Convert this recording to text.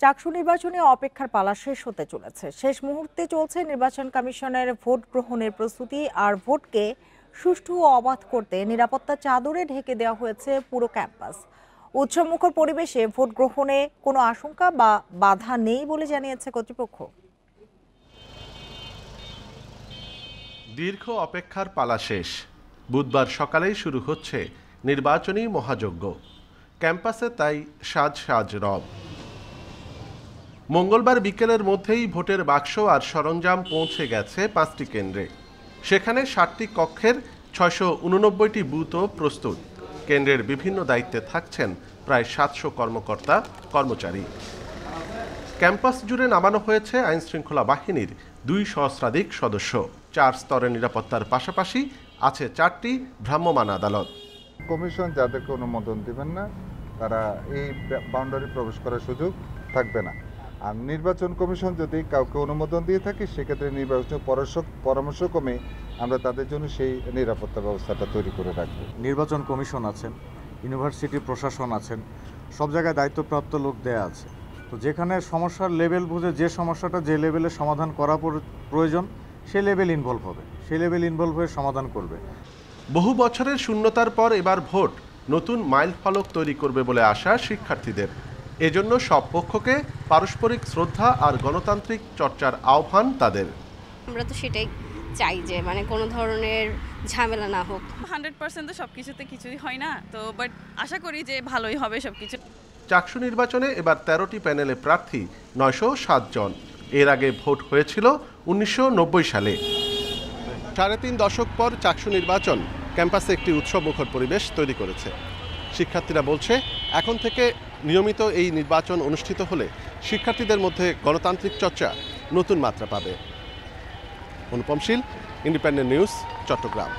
চাকসু নির্বাচনে অপেক্ষার পালা শেষ হতে চলেছে। শেষ মুহূর্তে চলছে নির্বাচন কমিশনের ভোট গ্রহণের প্রস্তুতি। আর ভোটকে সুষ্ঠু ও অবাধ করতে নিরাপত্তা চাদরে ঢেকে দেওয়া হয়েছে পুরো ক্যাম্পাস। উৎসবমুখর পরিবেশে ভোট গ্রহণে কোনো আশঙ্কা বা বাধা নেই বলে জানিয়েছে কর্তৃপক্ষ। দীর্ঘ অপেক্ষার পালা শেষ। বুধবার সকালেই শুরু হচ্ছে নির্বাচনী মহাযজ্ঞ। ক্যাম্পাসে তাই সাজ সাজ রব। মঙ্গলবার বিকেলের মধ্যেই ভোটের বাক্স আর সরঞ্জাম পৌঁছে গেছে 5টি কেন্দ্রে। সেখানে 7টি কক্ষের 689টি বুথও প্রস্তুত। কেন্দ্রের বিভিন্ন দায়িত্বে থাকছেন প্রায় 700 কর্মকর্তা কর্মচারী। ক্যাম্পাস জুড়ে নামানো হয়েছে আইনশৃঙ্খলা বাহিনীর 2 সহস্রাধিক সদস্য। 4 স্তরের নিরাপত্তার পাশাপাশি আছে 4টি ভ্রাম্যমাণ আদালত। কমিশন যাদেরকে অনুমোদন দিবেন না তারা এই বাউন্ডারি প্রবেশ করার সুযোগ থাকবে না। আর নির্বাচন কমিশন যদি কাউকে অনুমোদন দিয়ে থাকে সেক্ষেত্রে নির্বাচন পরামর্শক্রমে আমরা তাদের জন্য সেই নিরাপত্তা ব্যবস্থাটা তৈরি করে রাখবো। নির্বাচন কমিশন আছেন, ইউনিভার্সিটি প্রশাসন আছেন, সব জায়গায় দায়িত্বপ্রাপ্ত লোক দেয়া আছে। তো যেখানে সমস্যার লেভেল বুঝে যে সমস্যাটা যে লেভেলে সমাধান করা প্রয়োজন সেই লেভেল ইনভলভ হবে, সেই লেভেল ইনভলভ হয়ে সমাধান করবে। বহু বছরের শূন্যতার পর এবার ভোট নতুন মাইল ফলক তৈরি করবে বলে আশা শিক্ষার্থীদের। এজন্য সব পক্ষকে পারস্পরিক শ্রদ্ধা আর গণতান্ত্রিক চর্চার আহ্বান তাদের। আমরা তো সেটাই চাই যে কোনো ধরনের ঝামেলা না হোক। 100% তো সবকিছুতে কিছুই হয় না, তো বাট আশা করি যে ভালোই হবে সবকিছু। চাকসু নির্বাচনে এবার 13টি প্যানেলে প্রার্থী 907 জন। এর আগে ভোট হয়েছিল 1990 সালে। 3.5 দশক পর চাকসু নির্বাচন ক্যাম্পাসে একটি উৎসবমুখর পরিবেশ তৈরি করেছে। শিক্ষার্থীরা বলছে এখন থেকে নিয়মিত এই নির্বাচন অনুষ্ঠিত হলে শিক্ষার্থীদের মধ্যে গণতান্ত্রিক চর্চা নতুন মাত্রা পাবে। অনুপম শীল, ইন্ডিপেন্ডেন্ট নিউজ, চট্টগ্রাম।